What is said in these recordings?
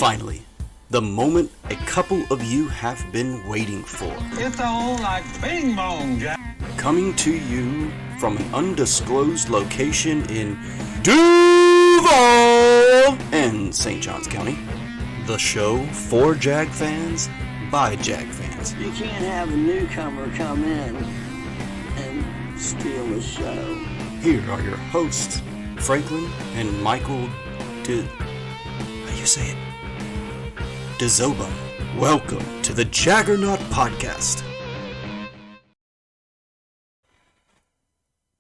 Finally, the moment a couple of you have been waiting for. It's all like bing bong, Jack. Coming to you from an undisclosed location in Duval and St. Johns County. The show for Jag fans by Jag fans. You can't have a newcomer come in and steal the show. Here are your hosts, Franklin and Michael how you say it? DeZoba. Welcome to the Jaggernaut Podcast.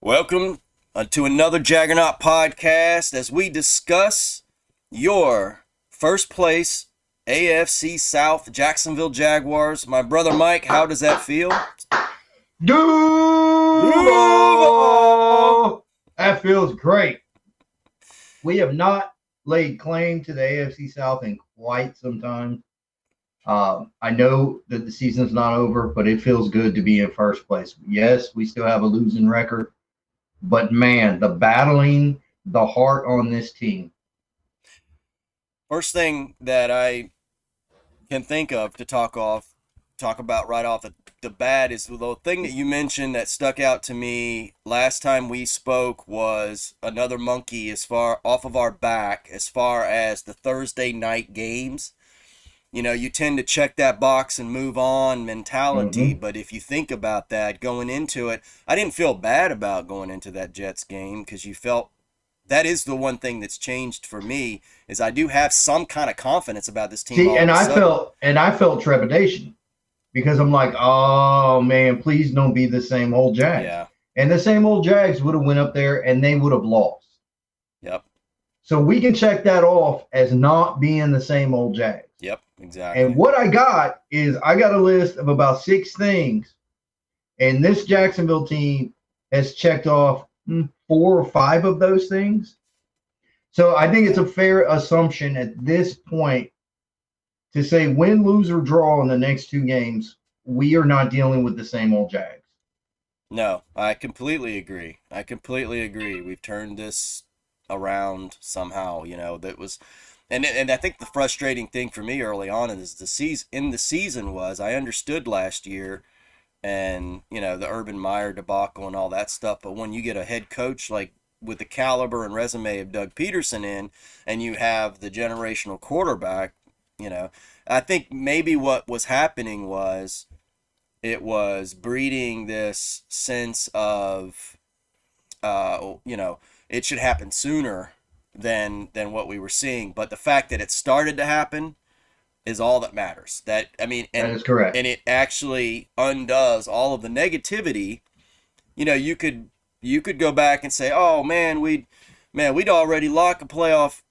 Welcome to another Jaggernaut Podcast as we discuss your first place AFC South Jacksonville Jaguars. My brother Mike, how does that feel? Duval! That feels great. We have not laid claim to the AFC South in quite some time. I know that the season's not over, but it feels good to be in first place. Yes, we still have a losing record, but man, the battling, the heart on this team. First thing that I can think of to talk about right off the bat is the thing that you mentioned that stuck out to me last time we spoke was another monkey as far off of our back as far as the Thursday night games. You know, you tend to check that box and move on mentality, but if you think about that going into it, I didn't feel bad about going into that Jets game because you felt that is the one thing that's changed for me is I do have some kind of confidence about this team. See, and I felt trepidation because I'm like, oh man, please don't be the same old Jags. Yeah. And the same old Jags would have went up there and they would have lost. Yep. So we can check that off as not being the same old Jags. Yep, exactly. And what I got is I got a list of about 6 things, and this Jacksonville team has checked off 4 or 5 of those things. So I think it's a fair assumption at this point to say win, lose, or draw in the next 2 games, we are not dealing with the same old Jags. No, I completely agree. We've turned this around somehow, you know, that was and I think the frustrating thing for me early on is the season was I understood last year and, you know, the Urban Meyer debacle and all that stuff, but when you get a head coach like with the caliber and resume of Doug Peterson in and you have the generational quarterback, you know, I think maybe what was happening was it was breeding this sense of you know, it should happen sooner than what we were seeing, but the fact that it started to happen is all that matters. That is correct, and it actually undoes all of the negativity. You know, you could go back and say, oh man, we'd already locked a playoff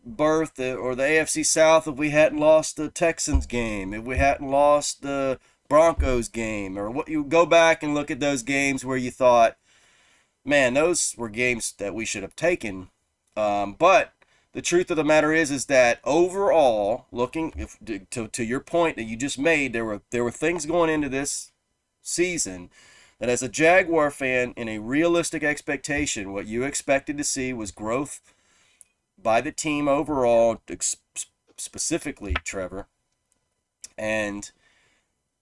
berth or the AFC South if we hadn't lost the Texans game, if we hadn't lost the Broncos game, or what. You go back and look at those games where you thought, man, those were games that we should have taken. But the truth of the matter is that overall, looking to your point that you just made, there were things going into this season that as a Jaguar fan, in a realistic expectation, what you expected to see was growth by the team overall, specifically Trevor, and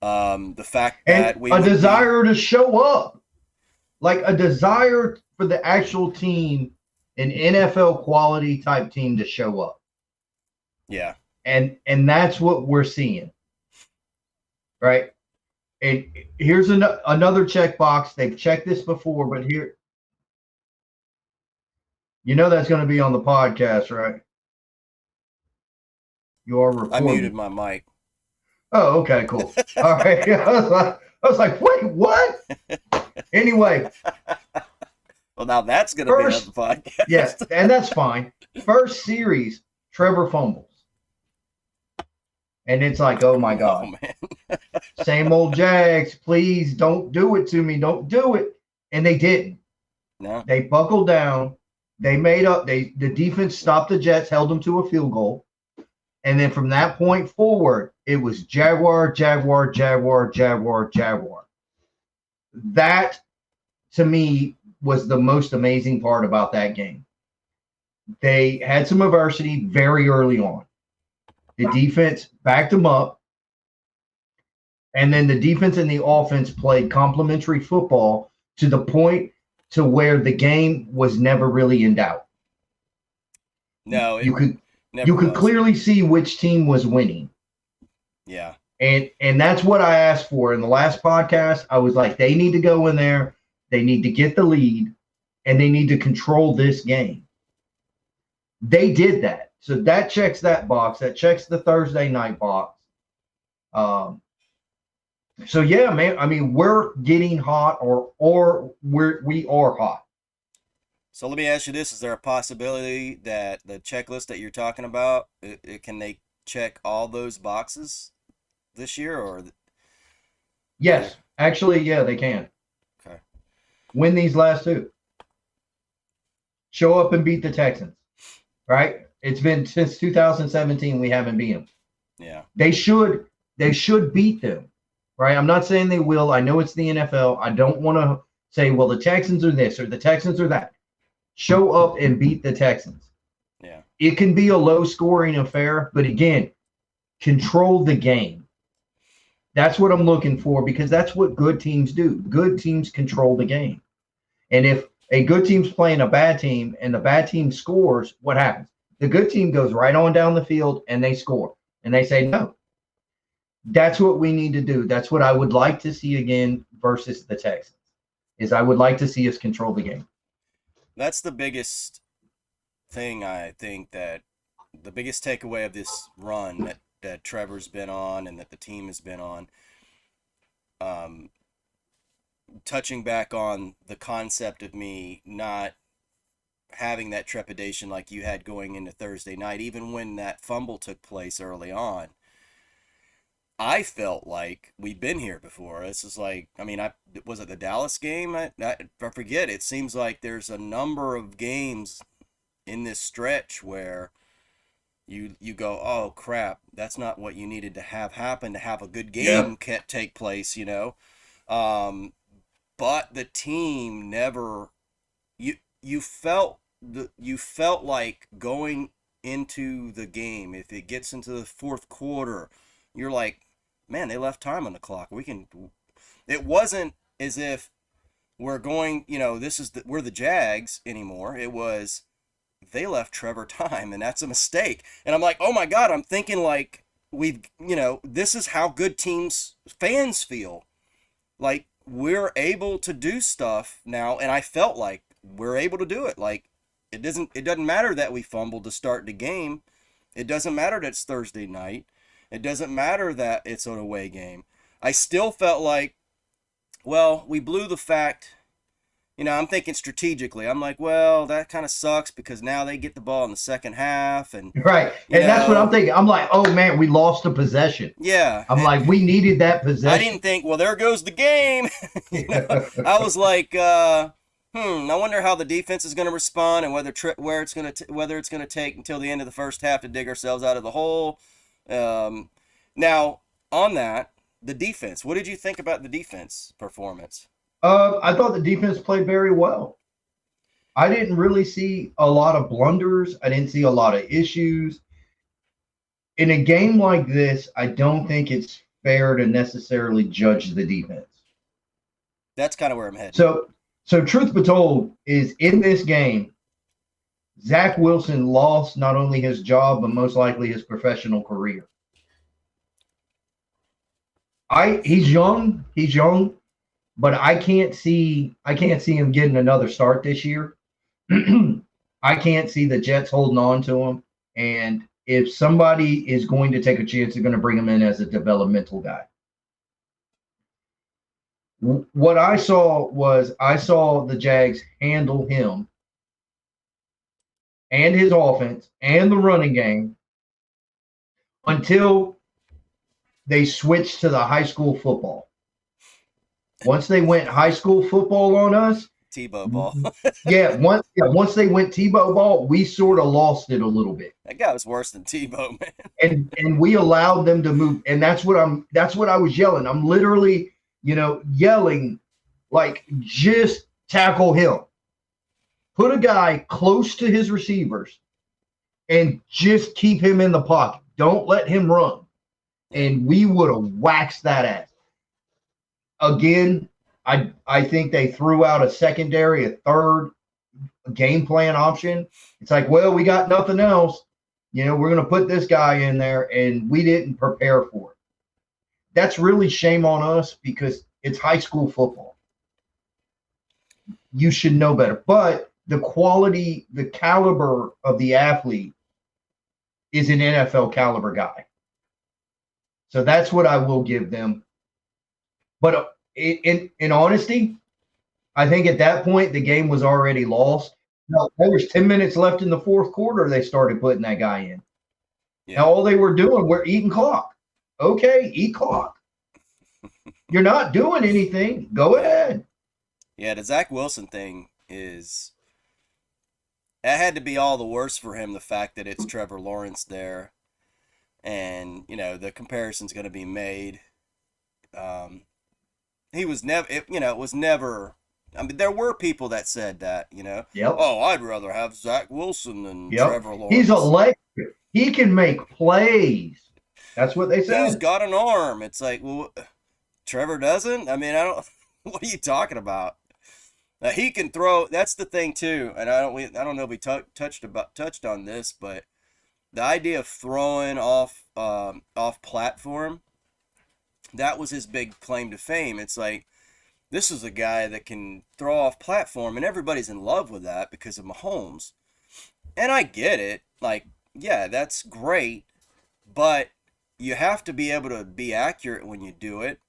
the fact that a desire to show up, like a desire for the actual team, an NFL quality type team to show up. Yeah. And that's what we're seeing. Right? And here's another checkbox. They've checked this before, but here, you know that's going to be on the podcast, right? You are recording. I muted my mic. Oh, okay, cool. All right. I was like, wait, what? Anyway. Well, now that's going to be on the podcast. Yes, and that's fine. First series, Trevor fumbles. And it's like, oh, my God. Oh, man. Same old Jags. Please don't do it to me. Don't do it. And they didn't. No. They buckled down. They made up. The defense stopped the Jets, held them to a field goal. And then from that point forward, it was Jaguar, Jaguar, Jaguar, Jaguar, Jaguar. That, to me, was the most amazing part about that game. They had some adversity very early on. The defense backed them up. And then the defense and the offense played complementary football to the point to where the game was never really in doubt. No, it You could never you could was. clearly see which team was winning. Yeah. And that's what I asked for in the last podcast. I was like, they need to go in there, they need to get the lead, and they need to control this game. They did that. So that checks that box. That checks the Thursday night box. So yeah, man. I mean, we're getting hot, or we are hot. So let me ask you this: is there a possibility that the checklist that you're talking about, can they check all those boxes this year, or are there? Yes, actually, yeah, they can Okay. win these last two. Show up and beat the Texans. Right? It's been since 2017 we haven't beat them. Yeah. They should beat them. Right? I'm not saying they will. I know it's the NFL. I don't want to say, well, the Texans are this or the Texans are that. Show up and beat the Texans. Yeah. It can be a low scoring affair, but again, control the game. That's what I'm looking for because that's what good teams do. Good teams control the game. And if a good team's playing a bad team and the bad team scores, what happens? The good team goes right on down the field and they score. And they say, no, that's what we need to do. That's what I would like to see again versus the Texans, is I would like to see us control the game. That's the biggest thing, I think, that the biggest takeaway of this run that Trevor's been on and that the team has been on. Um, Touching back on the concept of me not having that trepidation like you had going into Thursday night, even when that fumble took place early on, I felt like we've been here before. This is like, I mean, was it the Dallas game? I forget. It seems like there's a number of games in this stretch where you go, oh crap, that's not what you needed to have happen to have a good Yeah. game take place, Um, but the team never you felt like going into the game, if it gets into the fourth quarter, you're like, man, they left time on the clock. It wasn't as if we're going, we're the Jags anymore. It was, they left Trevor time, and that's a mistake. And I'm like, oh my God, I'm thinking like this is how good fans feel. Like, we're able to do stuff now, and I felt like we're able to do it. Like, it doesn't matter that we fumbled to start the game. It doesn't matter that it's Thursday night. It doesn't matter that it's an away game. I still felt like, well, we blew the fact. I'm thinking strategically. I'm like, well, that kind of sucks because now they get the ball in the second half, and Right. you And that's what I'm know, thinking. I'm like, oh man, we lost a possession. yeah. I'm like, we needed that I possession. didn't think, well, there goes the game. I was like, I wonder how the defense is going to respond and whether it's going to take until the end of the first half to dig ourselves out of the hole. Now, on that, the defense. What did you think about the defense performance? I thought the defense played very well. I didn't really see a lot of blunders. I didn't see a lot of issues. In a game like this, I don't think it's fair to necessarily judge the defense. That's kind of where I'm heading. So truth be told, is in this game, Zach Wilson lost not only his job, but most likely his professional career. He's young, but I can't see him getting another start this year. I can't see the Jets holding on to him. And if somebody is going to take a chance, they're going to bring him in as a developmental guy. What I saw the Jags handle him and his offense and the running game until they switched to the high school football. Once they went high school football on us, Tebow ball. once they went Tebow ball, we sort of lost it a little bit. That guy was worse than Tebow, man. And we allowed them to move. And that's what I was yelling. I'm literally, yelling like, just tackle him. Put a guy close to his receivers and just keep him in the pocket. Don't let him run. And we would have waxed that ass. Again, I think they threw out a secondary, a third game plan option. It's like, well, we got nothing else. We're going to put this guy in there, and we didn't prepare for it. That's really shame on us because it's high school football. You should know better. But the quality, the caliber of the athlete is an NFL caliber guy. So that's what I will give them. But in honesty, I think at that point the game was already lost. No, there was 10 minutes left in the fourth quarter. They started putting that guy in. Yeah. Now all they were doing were eating clock. Okay, eat clock. You're not doing anything. Go ahead. Yeah, the Zach Wilson thing is it had to be all the worse for him. The fact that it's Trevor Lawrence there, and the comparison's going to be made. He was never. It was never. I mean, there were people that said that. Yep. Oh, I'd rather have Zach Wilson than Trevor Lawrence. He's electric. He can make plays. That's what they said. He's got an arm. It's like, well, Trevor doesn't. I mean, I don't. What are you talking about? He can throw. That's the thing too, and I don't know if we touched on this, but the idea of throwing off platform, that was his big claim to fame. It's like, this is a guy that can throw off platform, and everybody's in love with that because of Mahomes. And I get it. Like, yeah, that's great, but you have to be able to be accurate when you do it.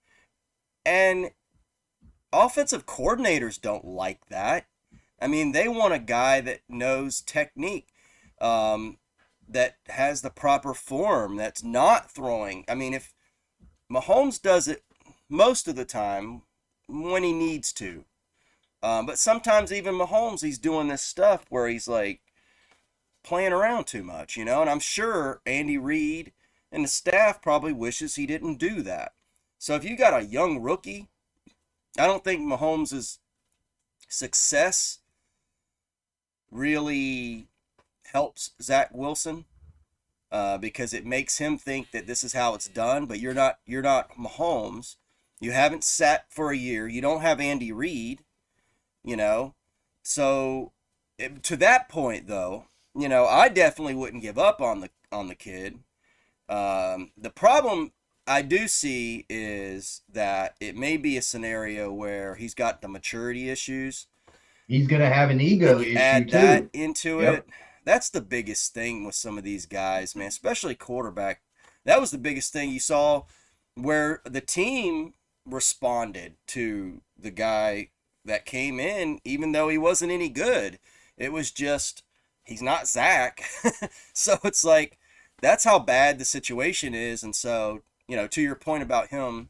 And offensive coordinators don't like that. I mean, they want a guy that knows technique, that has the proper form, that's not throwing. I mean, if Mahomes does it most of the time when he needs to, but sometimes even Mahomes, he's doing this stuff where he's like playing around too much, and I'm sure Andy Reid and the staff probably wishes he didn't do that. So if you got a young rookie, I don't think Mahomes' success really helps Zach Wilson, because it makes him think that this is how it's done. But you're not Mahomes. You haven't sat for a year. You don't have Andy Reid. So to that point though, I definitely wouldn't give up on the kid. The problem I do see is that it may be a scenario where he's got the maturity issues. He's going to have an ego issue add too. That into it. That's the biggest thing with some of these guys, man, especially quarterback. That was the biggest thing you saw, where the team responded to the guy that came in, even though he wasn't any good. It was just, he's not Zach. So it's like, that's how bad the situation is. And so, to your point about him,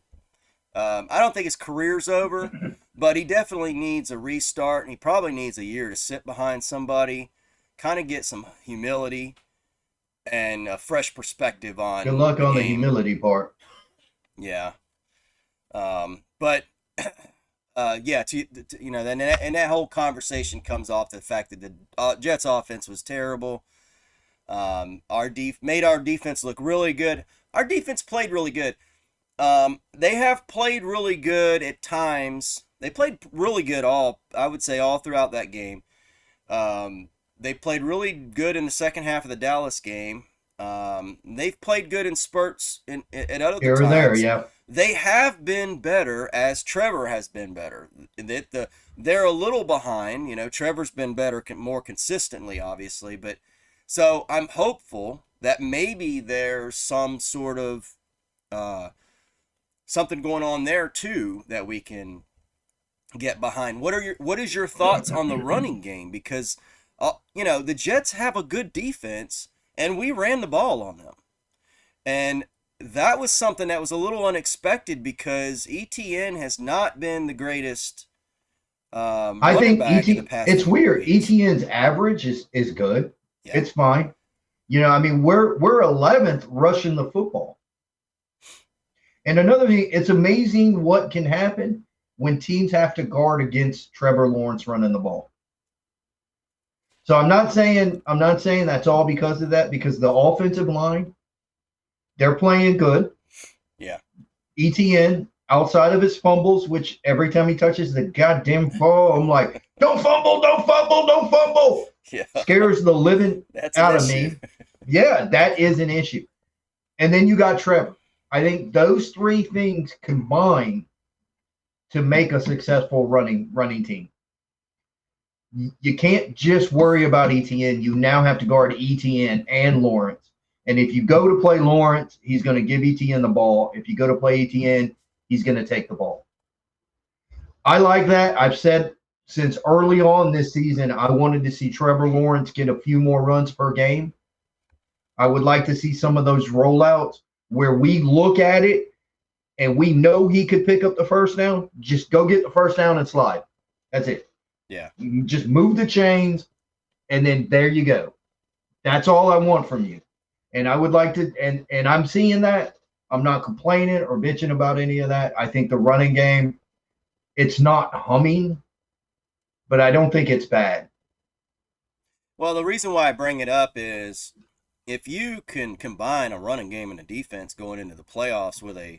I don't think his career's over, but he definitely needs a restart, and he probably needs a year to sit behind somebody, kind of get some humility and a fresh perspective on. Good luck on the humility part. Yeah. But yeah, then and that whole conversation comes off the fact that the Jets offense was terrible. Made our defense look really good. Our defense played really good. They have played really good at times. They played really good all throughout that game. They played really good in the second half of the Dallas game. They've played good in spurts at other here times. Or there, yeah. They have been better as Trevor has been better. They're a little behind. Trevor's been better more consistently, obviously. But so I'm hopeful that maybe there's some sort of something going on there too that we can get behind. What is your thoughts on the running game? Because the Jets have a good defense, and we ran the ball on them, and that was something that was a little unexpected because ETN has not been the greatest. I think it's weird. ETN's average is good. Yeah. It's fine. We're 11th rushing the football. And another thing, it's amazing what can happen when teams have to guard against Trevor Lawrence running the ball. So I'm not saying that's all because of that, because the offensive line They're playing good. Yeah. ETN, outside of his fumbles, which every time he touches the goddamn ball, I'm like, don't fumble, don't fumble, don't fumble. Yeah. Scares the living That's an out of issue. me. Yeah, that is an issue. And then you got Trevor. I think those three things combine to make a successful running team. You can't just worry about ETN. You now have to guard ETN and Lawrence. And if you go to play Lawrence, he's going to give ETN the ball. If you go to play ETN, he's going to take the ball. I like that. I've said since early on this season, I wanted to see Trevor Lawrence get a few more runs per game. I would like to see some of those rollouts where we look at it and we know he could pick up the first down. Just go get the first down and slide. That's it. Yeah. You just move the chains, and then there you go. That's all I want from you. And I would like to, and I'm seeing that. I'm not complaining or bitching about any of that. I think the running game, it's not humming, but I don't think it's bad. Well, the reason why I bring it up is if you can combine a running game and a defense going into the playoffs with a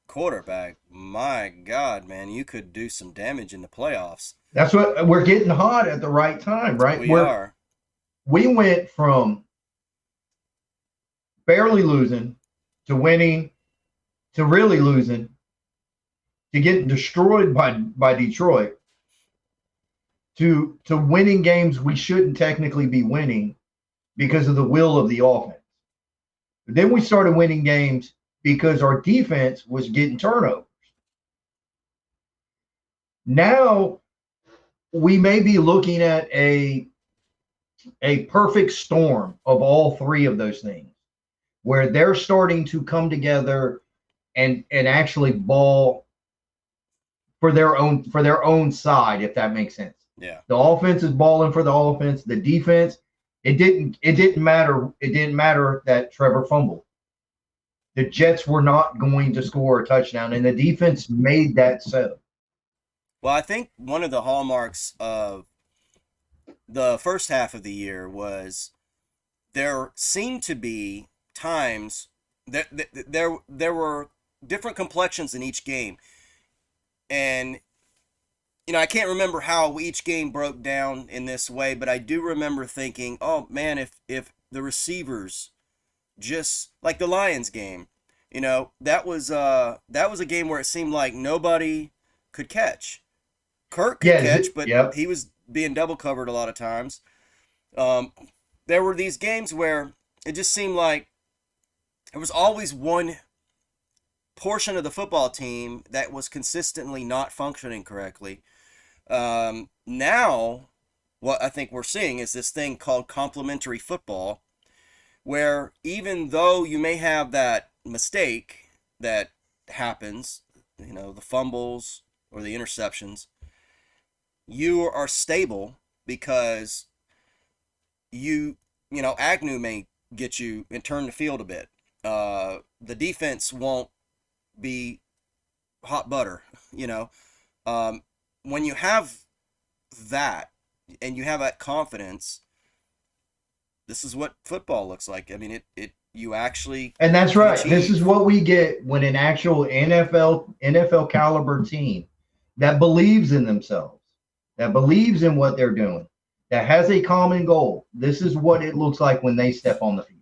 quarterback, my God, man, you could do some damage in the playoffs. That's what we're getting hot at the right time, right? We are. We went from barely losing to winning to really losing to getting destroyed by Detroit to winning games we shouldn't technically be winning because of the will of the offense. But then we started winning games because our defense was getting turnovers. Now we may be looking at a perfect storm of all three of those things where they're starting to come together and actually ball for their own side, if that makes sense. Yeah. The offense is balling for the offense. The defense, it didn't matter that Trevor fumbled. The Jets were not going to score a touchdown, and the defense made that so. Well, I think one of the hallmarks of the first half of the year was there seemed to be times that there were different complexions in each game. And I can't remember how each game broke down in this way, but I do remember thinking, "Oh man, if the receivers just like the Lions game, that was a game where it seemed like nobody could catch. Kirk could Yes, catch, but yep. he was being double covered a lot of times. Um, there were these games where it just seemed like there was always one portion of the football team that was consistently not functioning correctly. Now, what I think we're seeing is this thing called complementary football, where even though you may have that mistake that happens, the fumbles or the interceptions, you are stable because Agnew may get you and turn the field a bit. The defense won't be hot butter, you know. When you have that and you have that confidence, this is what football looks like. I mean, it you actually And that's can right. This achieve. is what we get when an actual NFL caliber team that believes in themselves, that believes in what they're doing, that has a common goal. This is what it looks like when they step on the field.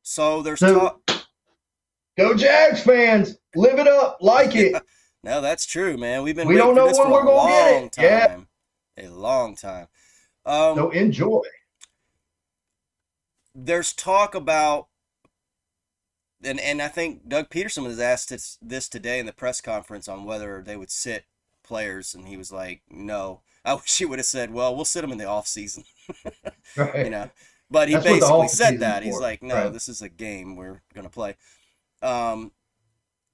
So there's So talk. go Jags fans, live it up, like Yeah, it. no, that's true, man. We've been We waiting don't for know this when for we're a gonna get long it. Yeah. time. A long time. Um, So enjoy. there's talk about, and I think Doug Peterson was asked this today in the press conference on whether they would sit players, and he was like, "No." I wish he would have said, "Well, we'll sit them in the off season," you Right. know. But he That's what the basically off said season's that. He's for. like, "No, Right. this is a game we're gonna play." Um,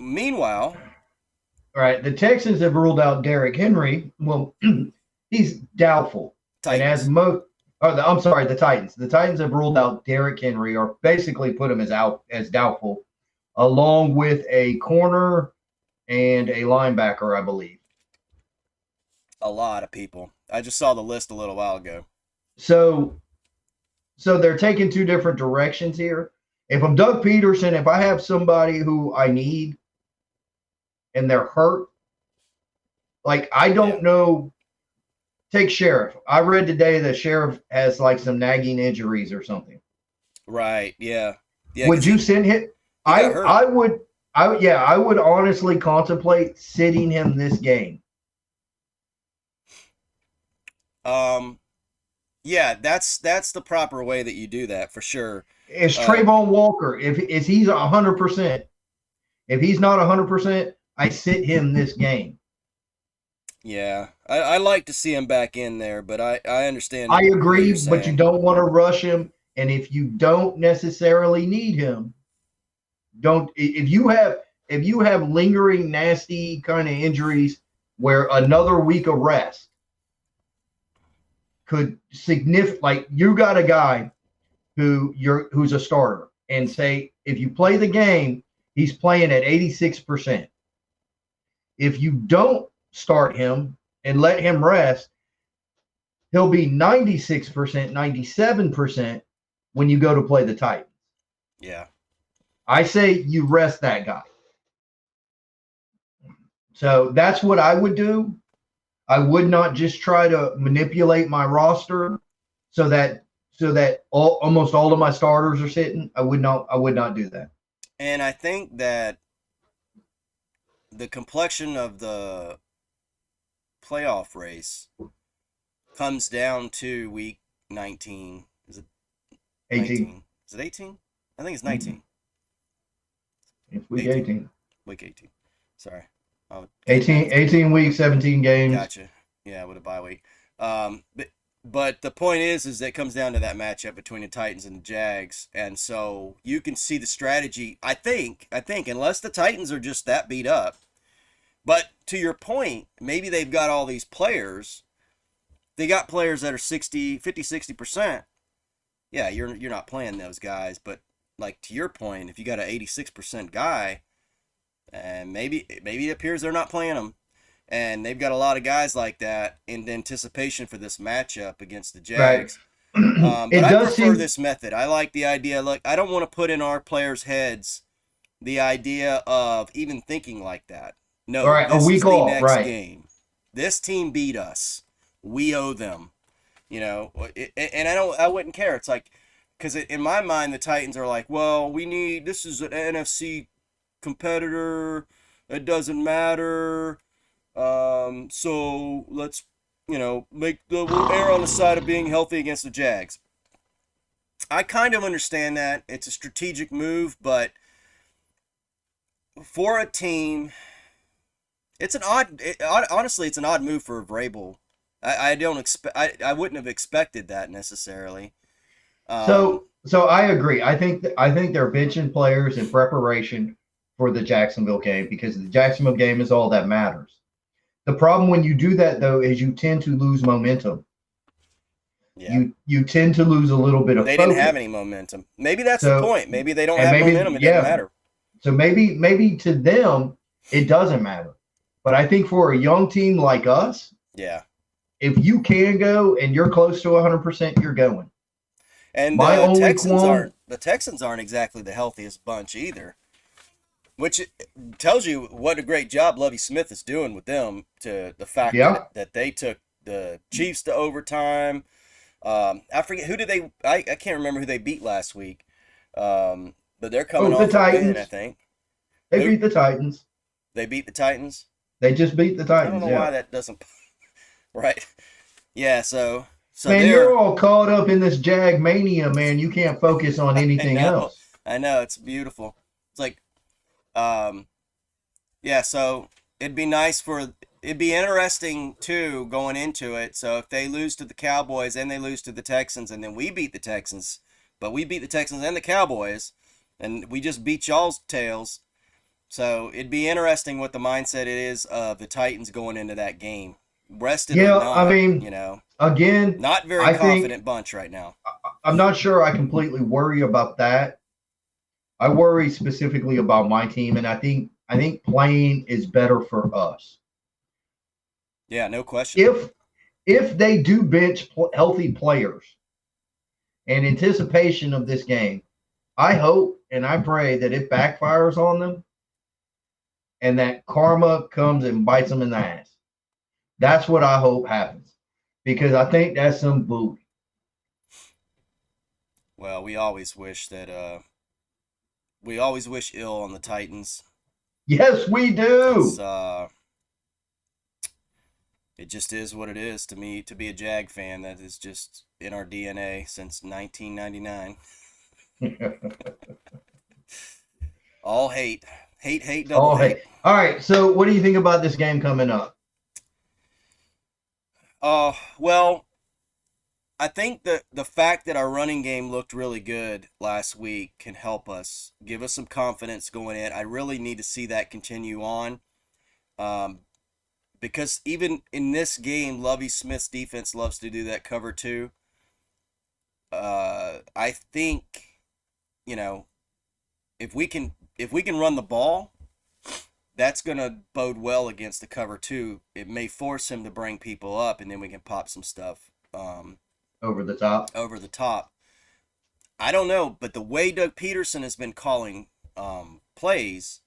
meanwhile, All right. The Texans have ruled out Derrick Henry. Well, he's doubtful. And as Titans. most, I'm sorry, the Titans. The Titans have ruled out Derrick Henry, or basically put him as doubtful, along with a corner and a linebacker, I believe. A lot of people. I just saw the list a little while ago. So, so they're taking two different directions here. If I'm Doug Peterson, if I have somebody who I need and they're hurt, like I Yeah. don't know. Take Sheriff. I read today that Sheriff has like some nagging injuries or something. Right. Yeah. Yeah. Would Because you send him? he got hurt. I would. I would honestly contemplate sitting him this game. Um. Yeah. That's the proper way that you do that for sure. Is Uh. Trayvon Walker? If he's 100%, if he's not 100%, I sit him this game. Yeah. I like to see him back in there, but I I understand what agree, you're but you saying. don't want to rush him. And if you don't necessarily need him, don't. If you have lingering nasty kind of injuries where another week of rest could significant, like you got a guy who's a starter, and say if you play the game, he's playing at 86%. If you don't start him and let him rest, he'll be 96%, 97% when you go to play the Titans. Yeah. I say you rest that guy. So that's what I would do. I would not just try to manipulate my roster so that almost all of my starters are sitting. I would not do that. And I think that the complexion of the playoff race comes down to week 19. Is it 18. 19? Is it 18? I think it's 19. It's week 18. 18. Week 18. Sorry. Oh, good 18, math. 18 weeks, 17 games. Gotcha. Yeah, with a bye week. But the point is that it comes down to that matchup between the Titans and the Jags, and so you can see the strategy. I think unless the Titans are just that beat up, but to your point, maybe they've got all these players. They got players that are 60, 50, 60%. Yeah, you're not playing those guys, but like to your point, if you got an 86% guy, and maybe it appears they're not playing them, and they've got a lot of guys like that in anticipation for this matchup against the Right. Jags. But It I does prefer seem this method. I like the idea. Look, I don't want to put in our players' heads the idea of even thinking like that. all No, right. A this is week the off. next Right. game. This team beat us. We owe them. And I wouldn't care. It's like, because in my mind, the Titans are like, well, this is an NFC competitor. It doesn't matter. So let's, we'll err on the side of being healthy against the Jags. I kind of understand that. It's a strategic move, but for a team, honestly, it's an odd move for Vrabel. I don't expect, I wouldn't have expected that necessarily. Um, So I agree. I think they're benching players in preparation for the Jacksonville game because the Jacksonville game is all that matters. The problem when you do that though is you tend to lose momentum. yeah. You tend to lose a little bit of They didn't have focus. any momentum. Maybe that's the So point. Maybe they don't and have maybe momentum. It doesn't yeah. matter. So maybe to them it doesn't matter. But I think for a young team like us, Yeah. if you can go and you're close to 100%, you're going. And My only qualm, The Texans aren't exactly the healthiest bunch either, which tells you what a great job Lovie Smith is doing with them. To the fact yeah. that they took the Chiefs to overtime. I forget who did they. I can't remember who they beat last week. But they're coming Oh, the off a win. I Titans. think They who beat the Titans. they beat the Titans. They just beat the I don't Titans. know Yeah. why that doesn't. Right. Yeah. So Man, you're they're. all caught up in this Jag mania, man. You can't focus on I anything know. else. I know. It's beautiful. It's like. Um, Yeah, so it'd be interesting too going into it. So if they lose to the Cowboys and they lose to the Texans and then we beat the Texans, but we beat the Texans and the Cowboys and we just beat y'all's tails. So it'd be interesting what the mindset it is of the Titans going into that game. Rested or Yeah, I not, mean, again, not very I think confident bunch right now. I'm not sure I completely worry about that. I worry specifically about my team, and I think playing is better for us. Yeah, no question. If they do bench healthy players in anticipation of this game, I hope and I pray that it backfires on them and that karma comes and bites them in the ass. That's what I hope happens because I think that's some booty. Well, we always wish ill on the Titans. Yes, we It's do. it just is what it is to me to be a Jag fan. That is just in our DNA since 1999. All hate, hate, double Oh, hey. hate. All right. So, what do you think about this game coming up? Well, I think that the fact that our running game looked really good last week can help us, give us some confidence going in. I really need to see that continue on. Um, because even in this game, Lovie Smith's defense loves to do that cover two. I think, you know, if we can run the ball, that's gonna bode well against the cover two. It may force him to bring people up, and then we can pop some stuff Over the top. over the top. I don't know, but the way Doug Peterson has been calling plays,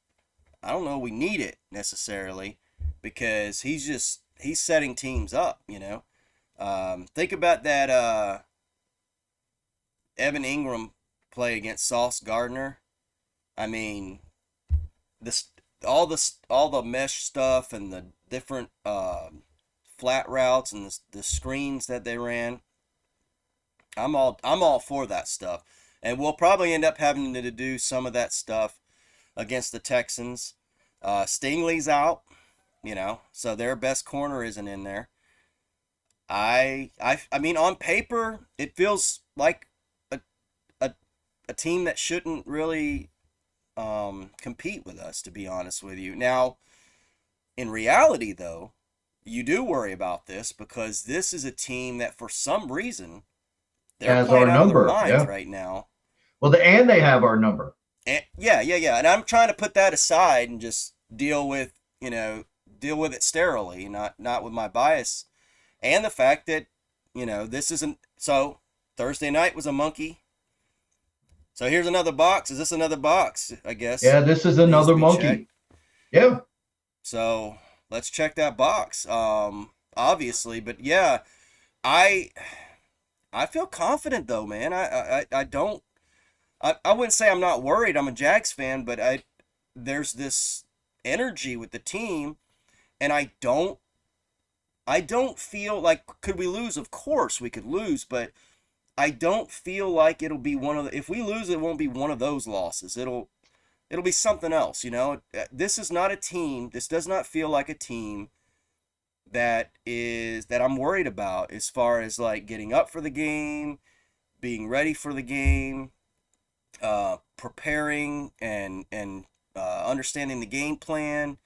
I don't know we need it necessarily because he's setting teams up. Think about that Evan Ingram play against Sauce Gardner. I mean, this all the mesh stuff and the different flat routes and the screens that they ran. I'm all for that stuff, and we'll probably end up having to do some of that stuff against the Texans. Stingley's out, so their best corner isn't in there. I mean, on paper, it feels like a a, a team that shouldn't really compete with us, to be honest with you. Now, in reality, though, you do worry about this because this is a team that, for some reason, they're Has our playing out of their number. minds Yeah. right now. Well, and they have our number. And yeah. And I'm trying to put that aside and just deal with it sterilely, not with my bias, and the fact that this isn't so. Thursday night was a monkey. So here's another box. Is this another box? I guess Yeah, this is needs to another be checked. monkey. Yeah. So let's check that box. Obviously, but yeah, I I feel confident though, man. I don't. I wouldn't say I'm not worried. I'm a Jags fan, but there's this energy with the team, and I don't feel like could we lose? Of course we could lose, but I don't feel like it'll be one of the. If we lose, it won't be one of those losses. It'll be something else. This is not a team. This does not feel like a team that I'm worried about as far as like getting up for the game, being ready for the game, preparing and understanding the game plan.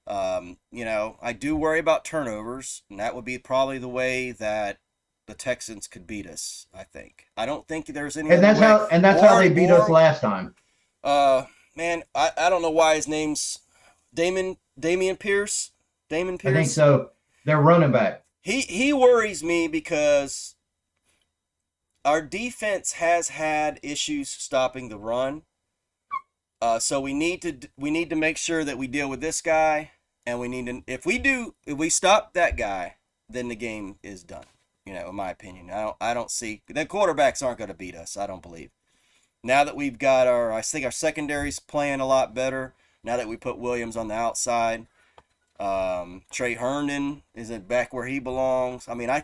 I do worry about turnovers, and that would be probably the way that the Texans could beat us. I think. I don't think there's any And other that's way. how they beat us last time. Man, I don't know why his name's Damian Pierce. Damon I think Pierce. so. They're running back. He worries me because our defense has had issues stopping the run. So we need to make sure that we deal with this guy, and if we stop that guy, then the game is done. In my opinion, I don't see the quarterbacks aren't going to beat us. I don't believe. Now that we've got I think our secondary's playing a lot better. Now that we put Williams on the outside, Trey Herndon isn't back where he belongs. I mean, I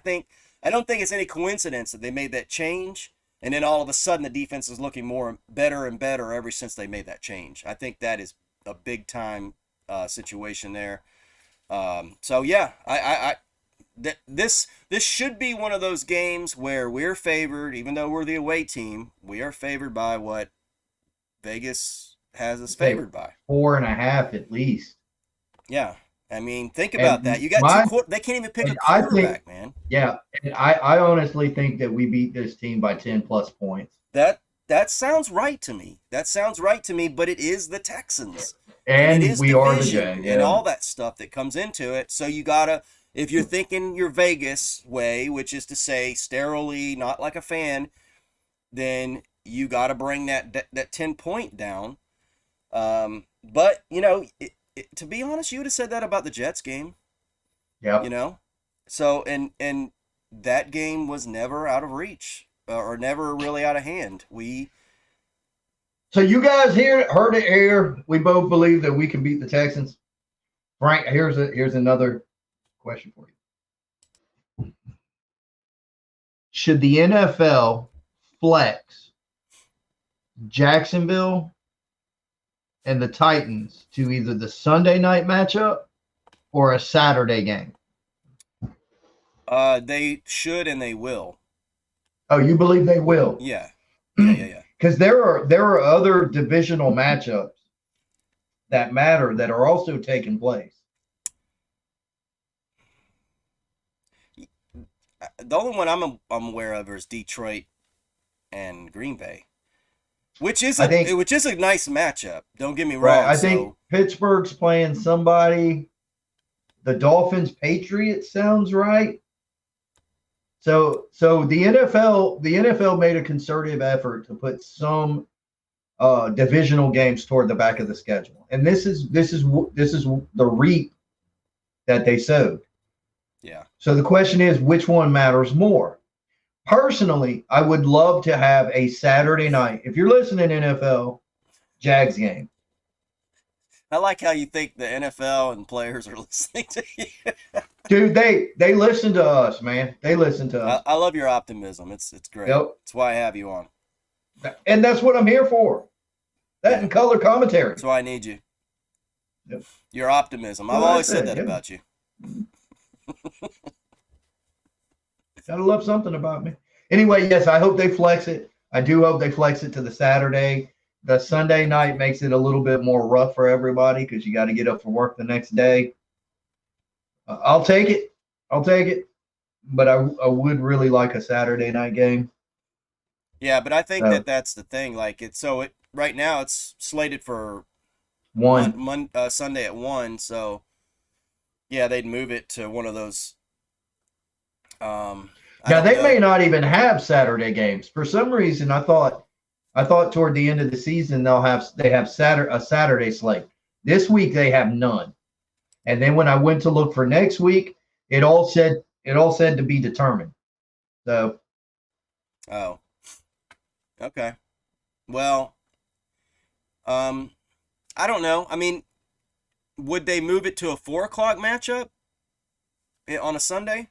don't think it's any coincidence that they made that change, and then all of a sudden the defense is looking more better and better ever since they made that change. I think that is a big time situation there. So yeah, this should be one of those games where we're favored, even though we're the away team. We are favored by what Vegas has us favored by 4.5 at least. Yeah. I mean, think about And that. You got they can't even pick a I quarterback, think, man. yeah, and I honestly think that we beat this team by 10 plus points. That sounds right to me. That sounds right to me, but it is the Texans. And it is we are the division Jags, and yeah. all that stuff that comes into it. So you gotta, if you're thinking your Vegas way, which is to say sterilely, not like a fan, then you got to bring that 10 point down. But to be honest, you would have said that about the Jets game. You Yep. know, so and that game was never out of reach, or never really out of hand. So you guys heard it here. We both believe that we can beat the Texans. Frank, here's another question for you. Should the NFL flex Jacksonville and the Titans to either the Sunday night matchup or a Saturday game? They should and they will. Oh, you believe they will? Yeah, yeah. Because there are other divisional matchups that matter that are also taking place. The only one I'm aware of is Detroit and Green Bay, I think which is a nice matchup. Don't get me right. wrong. I think So Pittsburgh's playing somebody. The Dolphins Patriots sounds right. So the NFL made a concerted effort to put some divisional games toward the back of the schedule, and this is the reap that they sowed. yeah, So the question is, which one matters more? Personally, I would love to have a Saturday night. If you're listening, NFL Jags game, I like how you think the NFL and players are listening to you. dude. They listen to us, man. They listen to us. I love your optimism. It's great. Yep, It's why I have you on. and that's what I'm here for. That Yeah, and color commentary. that's why I need you. Yep. Your optimism. I've Well, always that's said it. that Yeah. about you. Gotta love something about me. Anyway, yes, I hope they flex it. I do hope they flex it to the Saturday. The Sunday night makes it a little bit more rough for everybody because you got to get up for work the next day. I'll take it. I'll take it. But I would really like a Saturday night game. Yeah, but I think So that's the thing. Like it right now it's slated for one. Sunday at 1. So yeah, they'd move it to one of those. I Now don't they may know. not even have Saturday games. For some reason, I thought toward the end of the season they have a Saturday slate. This week they have none. And then when I went to look for next week, it all said to be determined. So Oh, okay. Well, um, I don't know. I mean, would they move it to a 4 o'clock matchup on a Sunday?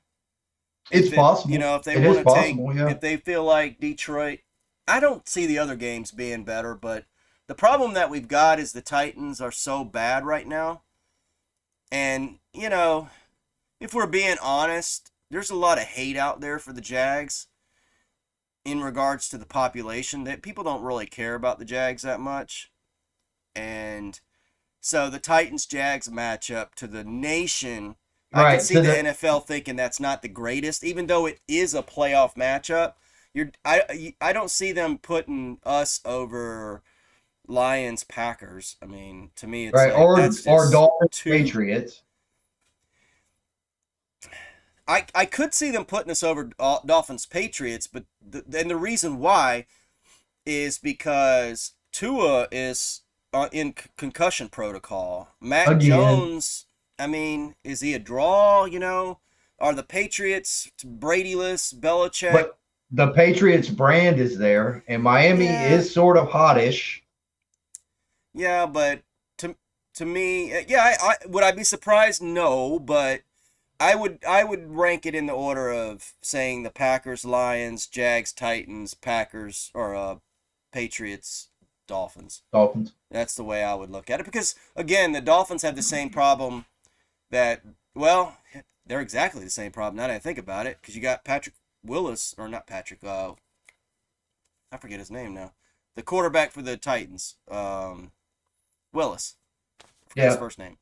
it's If it, possible. if they It is want to possible, yeah. if they feel like Detroit, I don't see the other games being better, but the problem that we've got is the Titans are so bad right now. And, if we're being honest, there's a lot of hate out there for the Jags in regards to the population, that people don't really care about the Jags that much. And so the Titans Jags matchup to the nation, I could Right. see To the the NFL thinking that's not the greatest, even though it is a playoff matchup. I don't see them putting us over Lions Packers. I mean, to me, it's right, like or that's or just Dolphins too. Patriots. I could see them putting us over Dolphins Patriots, but then the reason why is because Tua is in concussion protocol. Mac Again. Jones, I mean, is he a draw? Are the Patriots Bradyless, Belichick? But the Patriots brand is there, and Miami Yeah, is sort of hottish. yeah, but to me, yeah, would I be surprised? No, but I would rank it in the order of saying the Packers, Lions, Jags, Titans, Packers, or Patriots, Dolphins. Dolphins. That's the way I would look at it, because again, the Dolphins have the same problem that, well, they're exactly the same problem now that I think about it, because you got Patrick Willis, or not Patrick, I forget his name now, the quarterback for the Titans, Willis. I forget his Yeah. first name.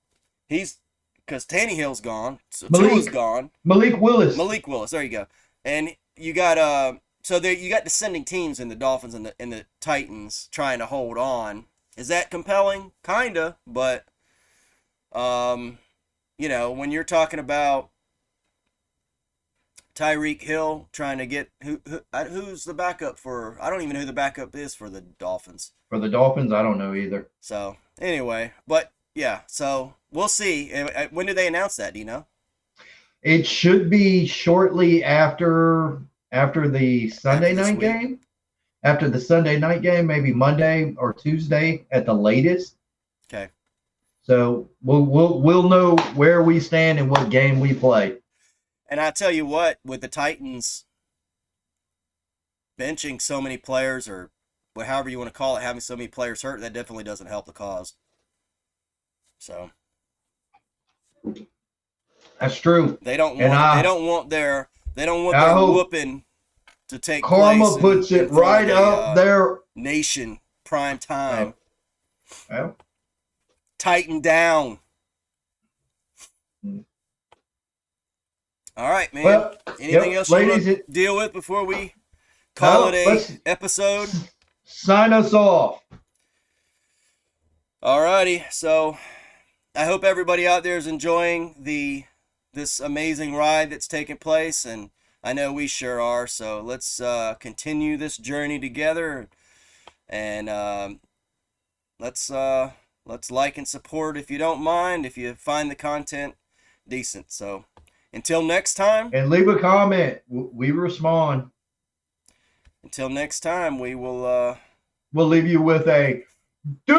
He's because Tannehill's gone, so Tua's Malik gone. Malik Willis. Malik Willis, there you go, and you got so there you got descending teams in the Dolphins and the Titans trying to hold on. Is that compelling? Kinda, but when you're talking about Tyreek Hill trying to get who's the backup for? I don't even know who the backup is for the Dolphins. For the Dolphins, I don't know either. So anyway, but yeah, so we'll see. When do they announce that? Do you know? It should be shortly after the Sunday After this night week? game. After the Sunday night game, maybe Monday or Tuesday at the latest. Okay. So we'll know where we stand and what game we play. And I tell you what, with the Titans benching so many players, or however you want to call it, having so many players hurt, that definitely doesn't help the cause. So That's true. they don't And want they don't want I their hope whooping to take karma place puts in it front right of up there. nation prime time. Well, Tighten down. Hmm. All right, man. Well, Anything yep, else you want ladies, to deal with before we call it a let's episode? sign us off. All righty. So I hope everybody out there is enjoying this amazing ride that's taking place, and I know we sure are. So let's continue this journey together, and let's like and support if you don't mind, if you find the content decent. So until next time. And leave a comment. We respond. Until next time, we will We'll leave you with a dude.